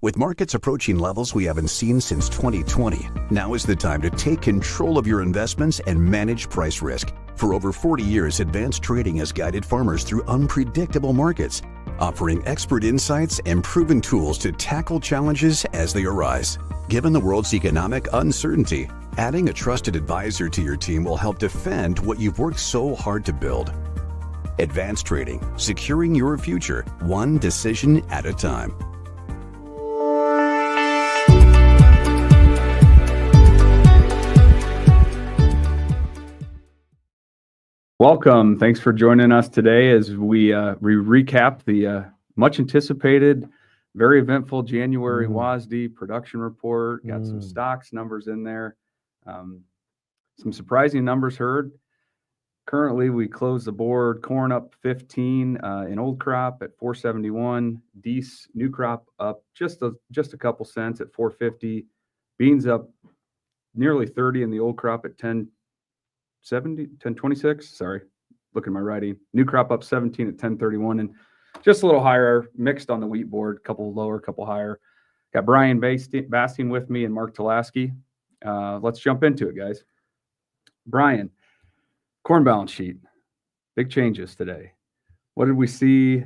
With markets approaching levels we haven't seen since 2020, now is the time to take control of your investments and manage price risk. For over 40 years, Advanced Trading has guided farmers through unpredictable markets, offering expert insights and proven tools to tackle challenges as they arise. Given the world's economic uncertainty, adding a trusted advisor to your team will help defend what you've worked so hard to build. Advanced Trading, securing your future, one decision at a time. Welcome. Thanks for joining us today as we recap the much anticipated, very eventful January WASDE production report. Got some stocks numbers in there. Some surprising numbers heard. Currently, we closed the board. Corn up 15 in old crop at 471. Dees new crop up just a couple cents at 450. Beans up nearly 30 in the old crop at 1026. Sorry, looking at my writing. New crop up 17 at 1031, and just a little higher, mixed on the wheat board, couple lower, couple higher. Got Brian Basting with me and Mark Talaski. Let's jump into it, guys. Brian, corn balance sheet, big changes today. What did we see?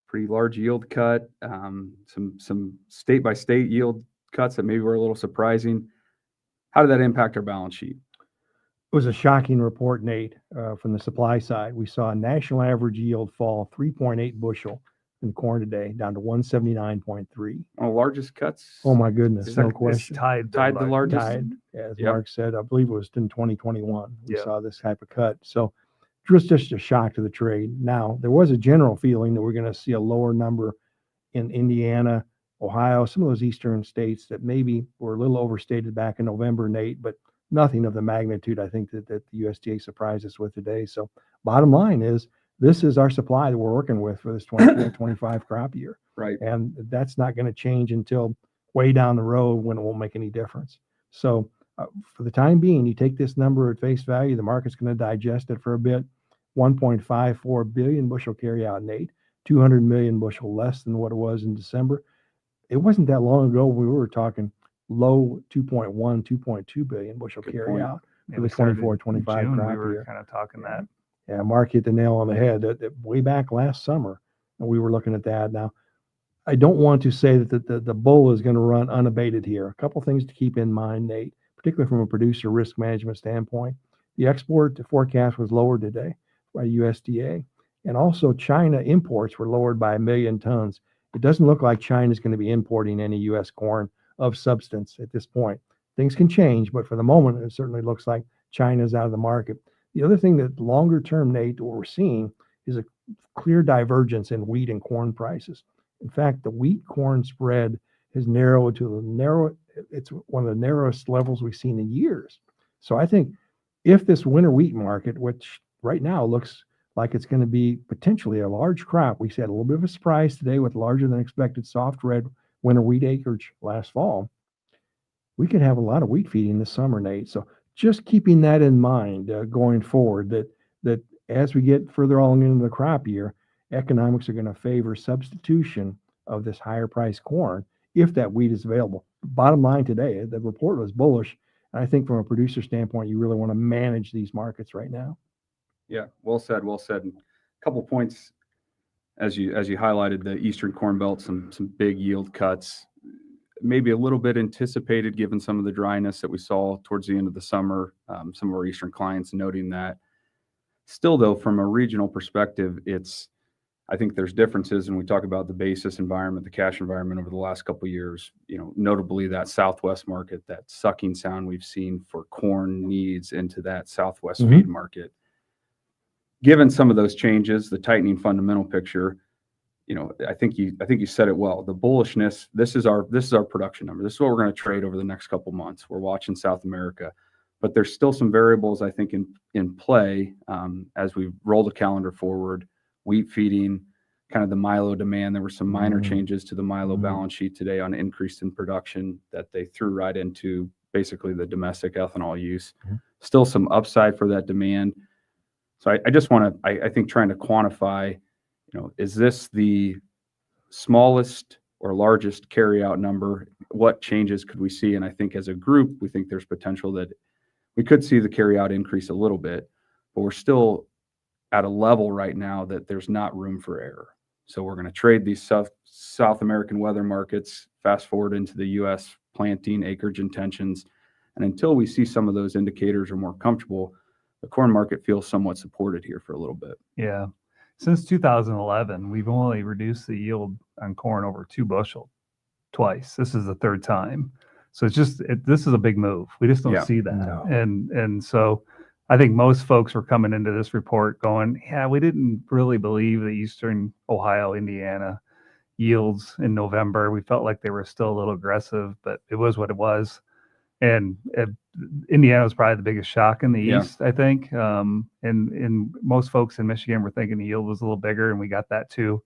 Pretty large yield cut, some state by state yield cuts that maybe were a little surprising. How did that impact our balance sheet? It was a shocking report, Nate, from the supply side. We saw a national average yield fall 3.8 bushel in corn today, down to 179.3. Largest cuts? Oh, my goodness, no question. Tied the largest? Tied, as Mark said, I believe it was in 2021. We saw this type of cut. So it was just a shock to the trade. Now, there was a general feeling that we're going to see a lower number in Indiana, Ohio, some of those eastern states that maybe were a little overstated back in November, Nate, but nothing of the magnitude I think that the USDA surprised us with today. So bottom line is, this is our supply that we're working with for this 24-25 crop year. Right. And that's not going to change until way down the road when it won't make any difference. So for the time being, you take this number at face value, the market's going to digest it for a bit. 1.54 billion bushel carry out, Nate, 200 million bushel less than what it was in December. It wasn't that long ago we were talking low 2.1, 2.2 billion bushel carry out for the 24-25 crop year. We were kind of talking that. Yeah, Mark hit the nail on the head. Way back last summer, and we were looking at that. Now, I don't want to say that the bull is going to run unabated here. A couple things to keep in mind, Nate, particularly from a producer risk management standpoint. The export forecast was lowered today by USDA, and also China imports were lowered by 1 million tons. It doesn't look like China is going to be importing any U.S. corn of substance at this point. Things can change, but for the moment, it certainly looks like China's out of the market. The other thing that longer term, Nate, what we're seeing is a clear divergence in wheat and corn prices. In fact, the wheat corn spread has narrowed to it's one of the narrowest levels we've seen in years. So I think if this winter wheat market, which right now looks like it's going to be potentially a large crop, we had a little bit of a surprise today with larger than expected soft red winter wheat acreage last fall, we could have a lot of wheat feeding this summer, Nate. So just keeping that in mind going forward, that as we get further along into the crop year, economics are going to favor substitution of this higher priced corn if that wheat is available. Bottom line today, the report was bullish. And I think from a producer standpoint, you really want to manage these markets right now. Yeah, well said, well said. A couple points. As you highlighted, the Eastern Corn Belt, some big yield cuts, maybe a little bit anticipated given some of the dryness that we saw towards the end of the summer. Some of our Eastern clients noting that. Still, though, from a regional perspective, I think there's differences, and we talk about the basis environment, the cash environment over the last couple of years. Notably that Southwest market, that sucking sound we've seen for corn needs into that Southwest feed market. Given some of those changes, the tightening fundamental picture, I think you said it well. The bullishness. This is our production number. This is what we're going to trade over the next couple months. We're watching South America, but there's still some variables I think in play as we roll the calendar forward. Wheat feeding, kind of the milo demand. There were some minor changes to the milo balance sheet today on increase in production that they threw right into basically the domestic ethanol use. Still some upside for that demand. So I just want to, I think trying to quantify, is this the smallest or largest carryout number, what changes could we see? And I think as a group, we think there's potential that we could see the carryout increase a little bit, but we're still at a level right now that there's not room for error. So we're going to trade these South American weather markets, fast forward into the U.S. planting acreage intentions. And until we see some of those indicators are more comfortable, the corn market feels somewhat supported here for a little bit. Yeah. Since 2011, we've only reduced the yield on corn over 2 bushel twice. This is the third time. So it's just, this is a big move. We just don't see that. No. And so I think most folks were coming into this report going, yeah, we didn't really believe the Eastern Ohio, Indiana yields in November. We felt like they were still a little aggressive, but it was what it was. And Indiana was probably the biggest shock in the East, I think. And most folks in Michigan were thinking the yield was a little bigger, and we got that too.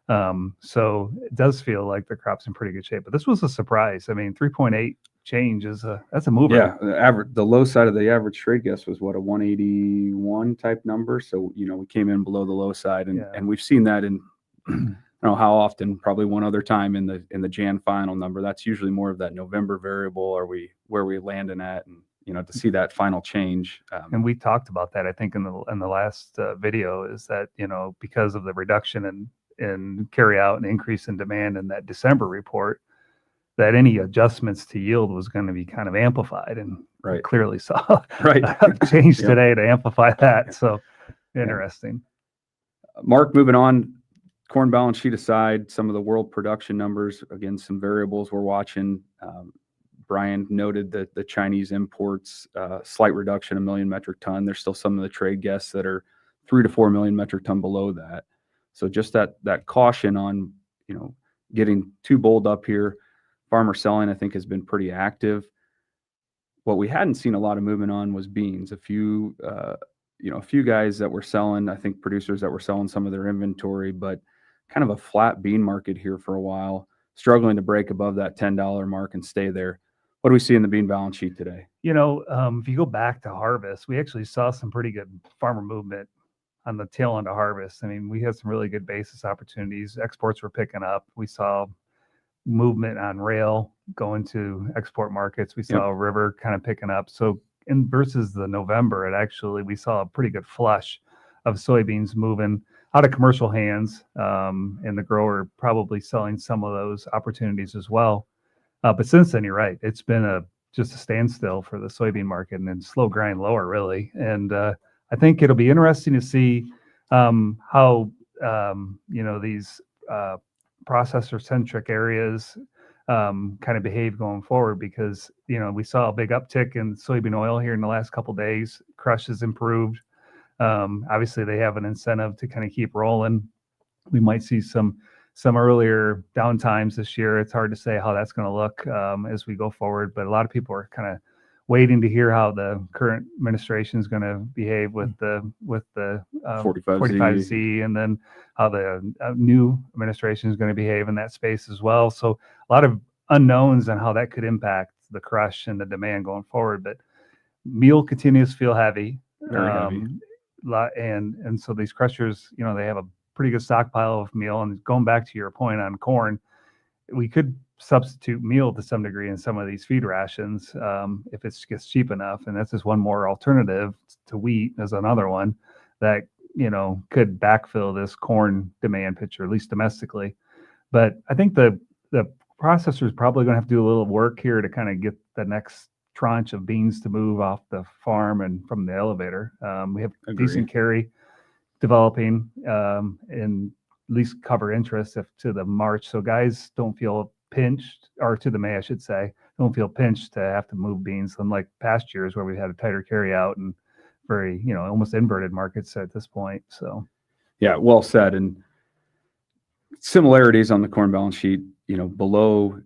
So it does feel like the crop's in pretty good shape. But this was a surprise. I mean, 3.8 change that's a mover. Yeah, the low side of the average trade guess was what, a 181 type number. So we came in below the low side, and we've seen that in I don't know how often, probably one other time in the Jan final number. That's usually more of that November variable. Are we where we landing at, and to see that final change. And we talked about that, I think, in the last video, is that because of the reduction in carry out and increase in demand in that December report, that any adjustments to yield was going to be kind of amplified, and we clearly saw change today to amplify that. So interesting. Mark, moving on, corn balance sheet aside, some of the world production numbers, again, some variables we're watching. Brian noted that the Chinese imports, slight reduction, 1 million metric ton. There's still some of the trade guests that are 3 to 4 million metric ton below that. So just that caution on, getting too bold up here. Farmer selling, I think, has been pretty active. What we hadn't seen a lot of movement on was beans. A few guys that were selling, I think producers that were selling some of their inventory, but kind of a flat bean market here for a while, struggling to break above that $10 mark and stay there. What do we see in the bean balance sheet today? If you go back to harvest, we actually saw some pretty good farmer movement on the tail end of harvest. I mean, we had some really good basis opportunities. Exports were picking up. We saw movement on rail going to export markets. We saw a river kind of picking up. So versus the November, we saw a pretty good flush of soybeans moving out of commercial hands, and the grower probably selling some of those opportunities as well. But since then, you're right. It's been just a standstill for the soybean market, and then slow grind lower, really. And I think it'll be interesting to see how these processor-centric areas kind of behave going forward, because we saw a big uptick in soybean oil here in the last couple of days. Crush has improved. Obviously, they have an incentive to kind of keep rolling. We might see some earlier downtimes this year. It's hard to say how that's going to look as we go forward, but a lot of people are kind of waiting to hear how the current administration is going to behave with the 45Z, and then how the new administration is going to behave in that space as well. So a lot of unknowns on how that could impact the crush and the demand going forward. But meal continues to feel heavy. Very heavy. And so these crushers, they have a pretty good stockpile of meal. And going back to your point on corn, we could substitute meal to some degree in some of these feed rations if it gets cheap enough. And that's just one more alternative to wheat as another one that, could backfill this corn demand picture, at least domestically. But I think the processor is probably going to have to do a little work here to kind of get the next tranche of beans to move off the farm and from the elevator. We have decent carry developing and at least cover interest to the March. So guys don't feel pinched, or to the May, I should say, don't feel pinched to have to move beans, unlike past years where we had a tighter carry out and very, almost inverted markets at this point. So, yeah, well said. And similarities on the corn balance sheet, below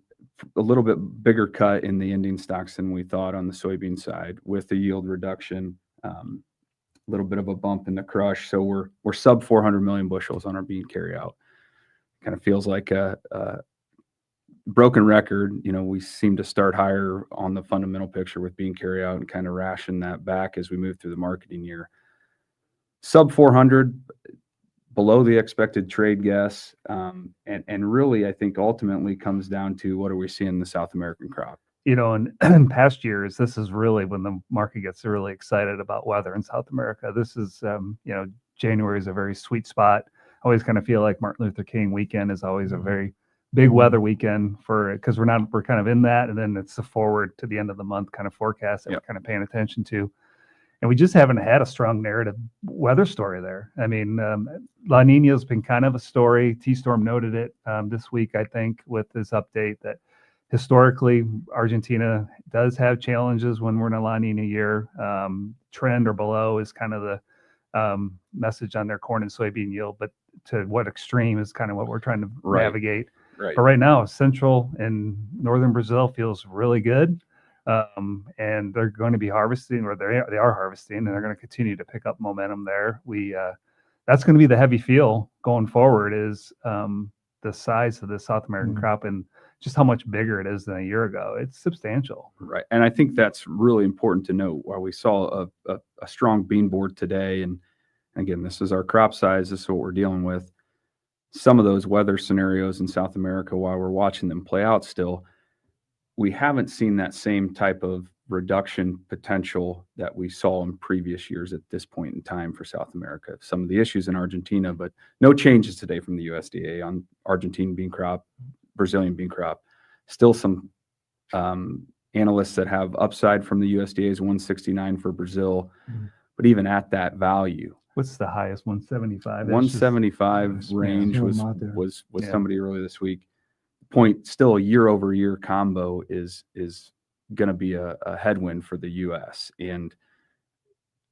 a little bit bigger cut in the ending stocks than we thought on the soybean side with the yield reduction, a little bit of a bump in the crush. So we're sub 400 million bushels on our bean carry out. Kind of feels like a broken record. We seem to start higher on the fundamental picture with bean carry out and kind of ration that back as we move through the marketing year. Sub 400, below the expected trade guess. And really, I think ultimately comes down to what are we seeing in the South American crop? In past years, this is really when the market gets really excited about weather in South America. This is, January is a very sweet spot. I always kind of feel like Martin Luther King weekend is always a very big weather weekend because we're kind of in that. And then it's the forward to the end of the month kind of forecast that we're kind of paying attention to. And we just haven't had a strong narrative weather story there. I mean, La Nina has been kind of a story. T-Storm noted it this week, I think, with this update that historically Argentina does have challenges when we're in a La Nina year. Trend or below is kind of the message on their corn and soybean yield, but to what extreme is kind of what we're trying to navigate. Right. But right now, central and northern Brazil feels really good. And they're going to be harvesting, or they are harvesting, and they're going to continue to pick up momentum there. That's going to be the heavy feel going forward is the size of the South American crop and just how much bigger it is than a year ago. It's substantial. Right. And I think that's really important to note. While we saw a strong bean board today, and again, this is our crop size, this is what we're dealing with. Some of those weather scenarios in South America, while we're watching them play out still, we haven't seen that same type of reduction potential that we saw in previous years at this point in time for South America. Some of the issues in Argentina, but no changes today from the USDA on Argentine bean crop, Brazilian bean crop. Still some analysts that have upside from the USDA's 169 for Brazil, but even at that value. What's the highest? 175. 175 range was somebody earlier this week. Point still a year over year combo is going to be a headwind for the U.S. And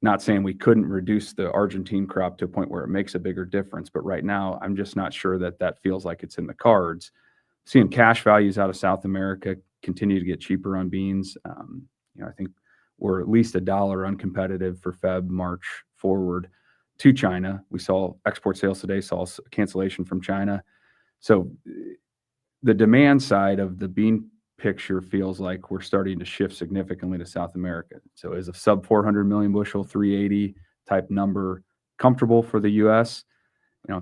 not saying we couldn't reduce the Argentine crop to a point where it makes a bigger difference, but right now I'm just not sure that feels like it's in the cards. Seeing cash values out of South America continue to get cheaper on beans. I think we're at least $1 uncompetitive for Feb, March forward to China. We saw export sales today, saw a cancellation from China. So the demand side of the bean picture feels like we're starting to shift significantly to South America. So is a sub 400 million bushel, 380 type number comfortable for the U.S.?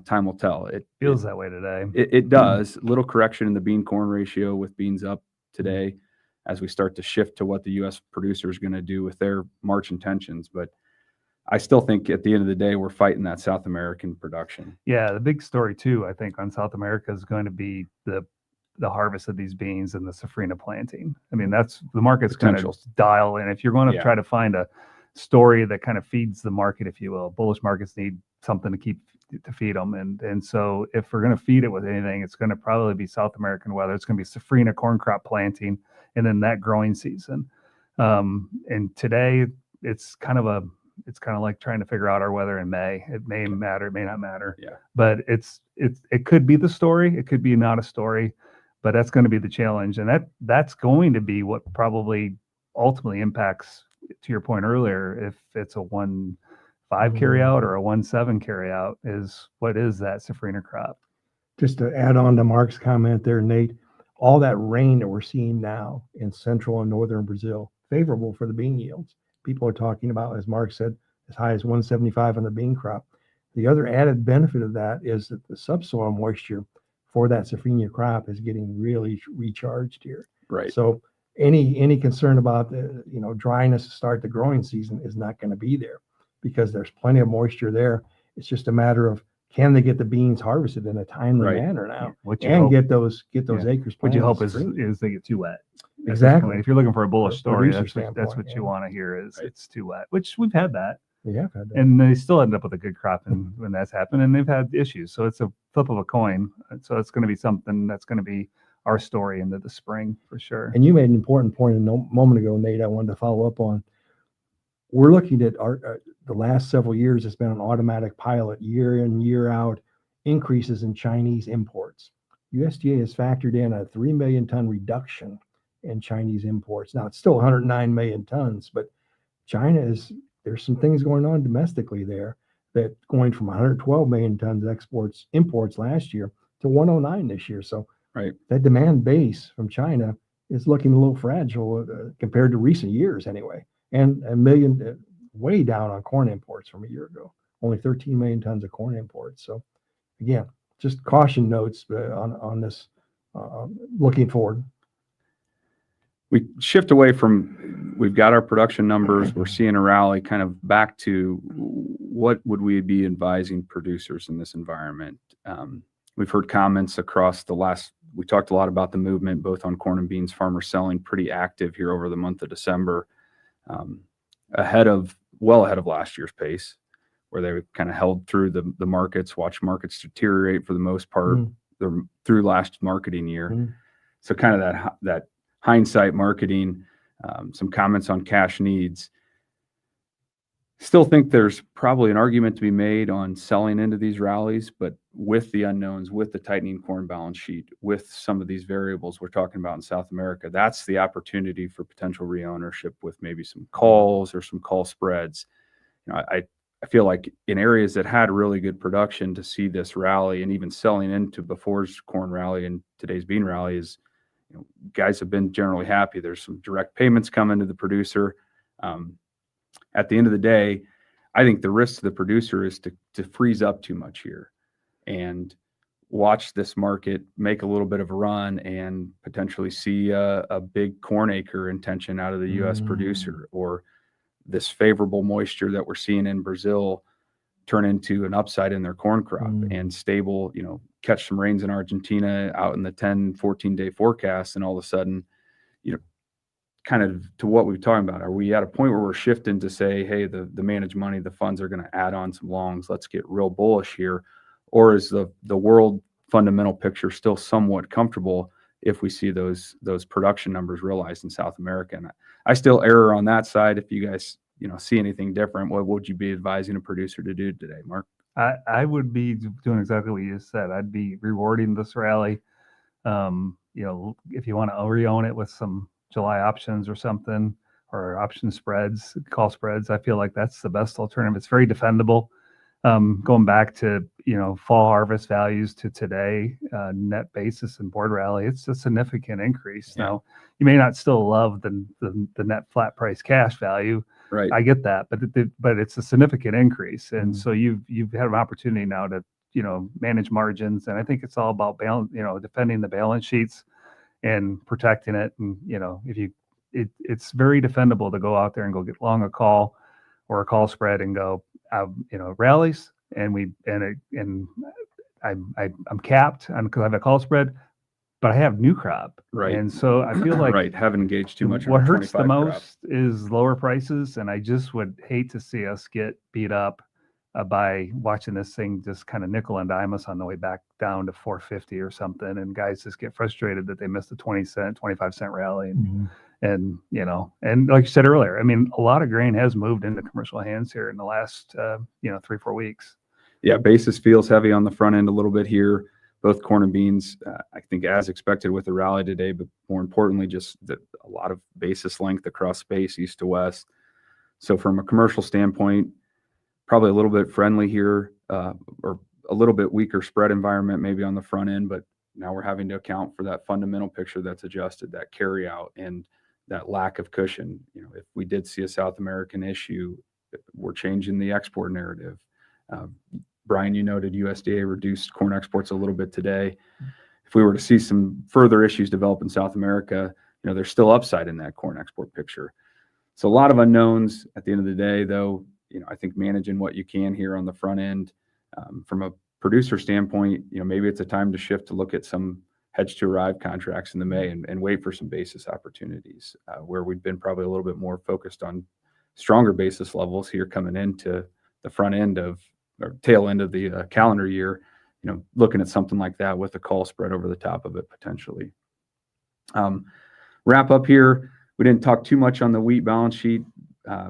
Time will tell. It feels that way today. It does. Little correction in the bean corn ratio with beans up today as we start to shift to what the U.S. producer is going to do with their March intentions. But I still think at the end of the day, we're fighting that South American production. Yeah, the big story too, I think, on South America is going to be the harvest of these beans and the safrinha planting. I mean, that's the market's going to dial in. If you're going to try to find a story that kind of feeds the market, if you will, bullish markets need something to feed them. And so if we're going to feed it with anything, it's going to probably be South American weather. It's going to be safrinha corn crop planting and then that growing season. And today it's kind of like trying to figure out our weather in May. It may matter, it may not matter. Yeah. But it could be the story. It could be not a story, but that's going to be the challenge. And that's going to be what probably ultimately impacts, to your point earlier, if it's a 1.5 carryout or a 1.7 carryout, what is that safrinha crop? Just to add on to Mark's comment there, Nate, all that rain that we're seeing now in central and northern Brazil, favorable for the bean yields. People are talking about, as Mark said, as high as 175 on the bean crop. The other added benefit of that is that the subsoil moisture for that safrinha crop is getting really recharged here. Right. So any concern about the dryness to start the growing season is not going to be there because there's plenty of moisture there. It's just a matter of can they get the beans harvested in a timely manner now, and get those acres planted. What you hope is they get too wet. Exactly. If you're looking for a bullish story, that's what you yeah. want to hear is it's too wet, which we've had that. We have had that. And they still end up with a good crop when that's happened, and they've had issues. So it's a flip of a coin. So it's going to be something that's going to be our story into the spring for sure. And you made an important point a moment ago, Nate, I wanted to follow up on. We're looking at the last several years, it's been an automatic pilot, year in, year out, increases in Chinese imports. USDA has factored in a 3 million ton reduction in Chinese imports. Now, it's still 109 million tons, but there's some things going on domestically there that going from 112 million tons imports last year to 109 this year. So that demand base from China is looking a little fragile compared to recent years anyway. And a million way down on corn imports from a year ago, only 13 million tons of corn imports. So again, just caution notes on this looking forward. We shift away from, we've got our production numbers, we're seeing a rally, kind of back to what would we be advising producers in this environment? We've heard comments across we talked a lot about the movement, both on corn and beans, farmers selling pretty active here over the month of December, well ahead of last year's pace, where they kind of held through the markets, watched markets deteriorate for the most part through last marketing year. So kind of that hindsight marketing, some comments on cash needs. Still think there's probably an argument to be made on selling into these rallies, but with the unknowns, with the tightening corn balance sheet, with some of these variables we're talking about in South America, that's the opportunity for potential reownership with maybe some calls or some call spreads. I feel like in areas that had really good production, to see this rally and even selling into before's corn rally and today's bean rally is, guys have been generally happy. There's some direct payments coming to the producer. At the end of the day, I think the risk to the producer is to freeze up too much here and watch this market make a little bit of a run and potentially see a big corn acre intention out of the U.S. producer, or this favorable moisture that we're seeing in Brazil turn into an upside in their corn crop and stable, catch some rains in Argentina out in the 10, 14-day forecast. And all of a sudden, kind of to what we're talking about, are we at a point where we're shifting to say, hey, the managed money, the funds are going to add on some longs, let's get real bullish here? Or is the world fundamental picture still somewhat comfortable if we see those production numbers realized in South America? And I still err on that side. If you guys, see anything different, what would you be advising a producer to do today, Mark? I would be doing exactly what you just said. I'd be rewarding this rally. If you want to re-own it with some July options or something, or option spreads, call spreads, I feel like that's the best alternative. It's very defendable. Going back to, fall harvest values to today, net basis and board rally, it's a significant increase. Yeah. Now, you may not still love the net flat price cash value. Right. I get that, but it's a significant increase. And so you've had an opportunity now to, manage margins. And I think it's all about balance, defending the balance sheets and protecting it. And, it's very defendable to go out there and go get long a call or a call spread and go, rallies, and I'm capped because I have a call spread, but I have new crop. Right. And so I feel like haven't engaged too much. What hurts the most is lower prices. And I just would hate to see us get beat up by watching this thing just kind of nickel and dime us on the way back down to 450 or something. And guys just get frustrated that they missed a 25-cent rally. And, and like you said earlier, a lot of grain has moved into commercial hands here in the last, 3-4 weeks. Yeah. Basis feels heavy on the front end a little bit here, both corn and beans, I think as expected with the rally today, but more importantly, just a lot of basis length across space, east to west. So from a commercial standpoint, probably a little bit friendly here, or a little bit weaker spread environment maybe on the front end, but now we're having to account for that fundamental picture that's adjusted, that carry out and that lack of cushion. If we did see a South American issue, we're changing the export narrative. Brian, you noted USDA reduced corn exports a little bit today. If we were to see some further issues develop in South America, there's still upside in that corn export picture. So a lot of unknowns at the end of the day, though. I think managing what you can here on the front end, from a producer standpoint, maybe it's a time to shift to look at some hedge to arrive contracts in the May and wait for some basis opportunities, where we've been probably a little bit more focused on stronger basis levels here coming into the front end of, or tail end of the calendar year, looking at something like that with a call spread over the top of it potentially. Wrap up here. We didn't talk too much on the wheat balance sheet.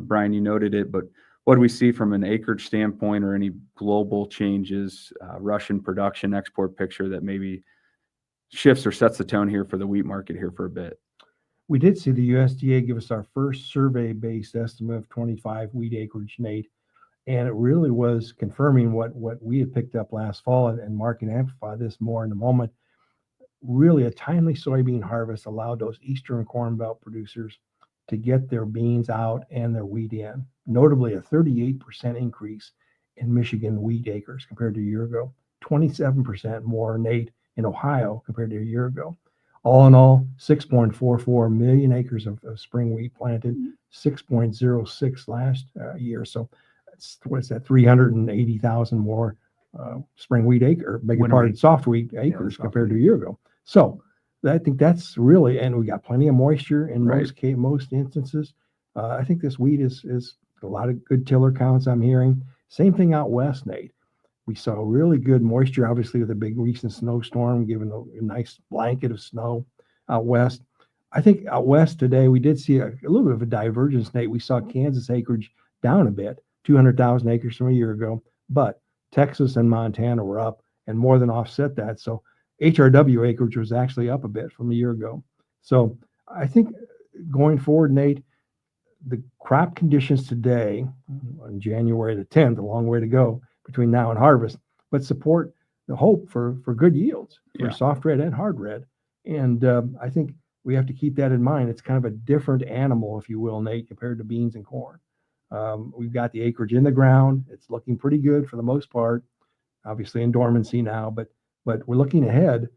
Brian, you noted it, but what do we see from an acreage standpoint or any global changes, Russian production export picture that maybe shifts or sets the tone here for the wheat market here for a bit? We did see the USDA give us our first survey-based estimate of 25 wheat acreage, Nate, and it really was confirming what we had picked up last fall, and Mark can amplify this more in a moment. Really, a timely soybean harvest allowed those Eastern Corn Belt producers to get their beans out and their wheat in. Notably, a 38% increase in Michigan wheat acres compared to a year ago. 27% more, Nate, in Ohio compared to a year ago. All in all, 6.44 million acres of spring wheat planted, 6.06 last year. So that's, what is that, 380,000 more spring wheat acre, beg your Winter pardon, wheat. soft wheat acres soft compared to wheat. a year ago. So I think that's really, and we got plenty of moisture in Right. most instances. I think this wheat is a lot of good tiller counts I'm hearing. Same thing out west, Nate. We saw really good moisture, obviously, with a big recent snowstorm, giving a nice blanket of snow out west. I think out west today, we did see a little bit of a divergence, Nate. We saw Kansas acreage down a bit, 200,000 acres from a year ago, but Texas and Montana were up and more than offset that. So HRW acreage was actually up a bit from a year ago. So I think going forward, Nate, the crop conditions today on January the 10th, a long way to go between now and harvest, but support the hope for good yields for Yeah. soft red and hard red. And I think we have to keep that in mind. It's kind of a different animal, if you will, Nate, compared to beans and corn. We've got the acreage in the ground. It's looking pretty good for the most part, obviously in dormancy now, but we're looking ahead.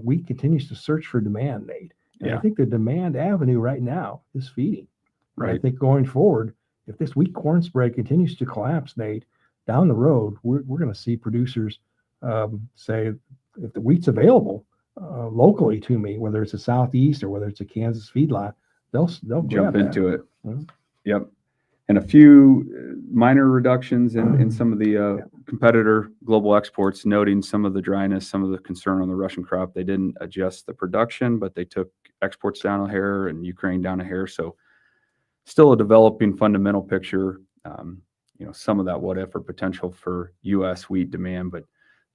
Wheat continues to search for demand, Nate. And I Yeah. think the demand avenue right now is feeding. And I Right. think going forward, if this wheat corn spread continues to collapse, Nate, down the road, we're going to see producers say, if the wheat's available locally to me, whether it's a Southeast or whether it's a Kansas feedlot, they'll Jump grab into it. Mhm. Yep. And a few minor reductions in some of the competitor global exports, noting some of the dryness, some of the concern on the Russian crop. They didn't adjust the production, but they took exports down a hair and Ukraine down a hair. So still a developing fundamental picture. Some of that what if or potential for U.S. wheat demand, but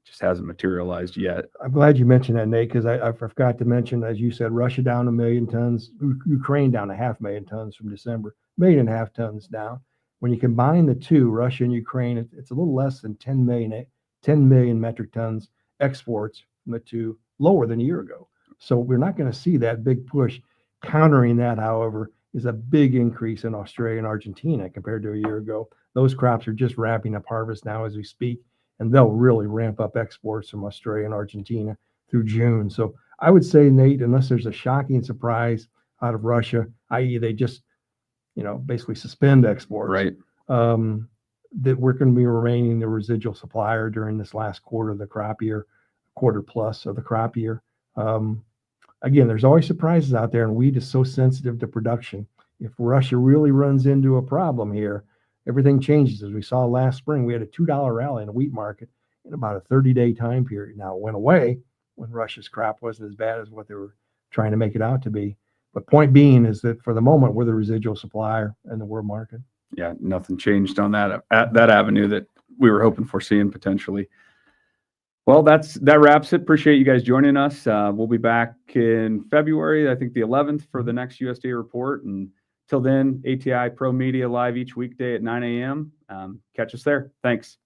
just hasn't materialized yet. I'm glad you mentioned that, Nate, because I forgot to mention, as you said, Russia down 1 million tons, Ukraine down 500,000 tons from December, 1.5 million tons down. When you combine the two, Russia and Ukraine, it's a little less than 10 million metric tons exports from the two, lower than a year ago. So we're not going to see that big push. Countering that, however, is a big increase in Australia and Argentina compared to a year ago. Those crops are just wrapping up harvest now as we speak, and they'll really ramp up exports from Australia and Argentina through June. So I would say, Nate, unless there's a shocking surprise out of Russia, i.e. they just, basically suspend exports, Right. that we're going to be remaining the residual supplier during this last quarter of the crop year, quarter plus of the crop year. Again, there's always surprises out there, and wheat is so sensitive to production. If Russia really runs into a problem here, everything changes. As we saw last spring, we had a $2 rally in the wheat market in about a 30-day time period. Now, it went away when Russia's crop wasn't as bad as what they were trying to make it out to be. But point being is that for the moment, we're the residual supplier in the world market. Yeah, nothing changed on that avenue that we were hoping for seeing potentially. Well, that wraps it. Appreciate you guys joining us. We'll be back in February, I think the 11th, for the next USDA report. And till then, ATI Pro Media live each weekday at 9 a.m. Catch us there. Thanks.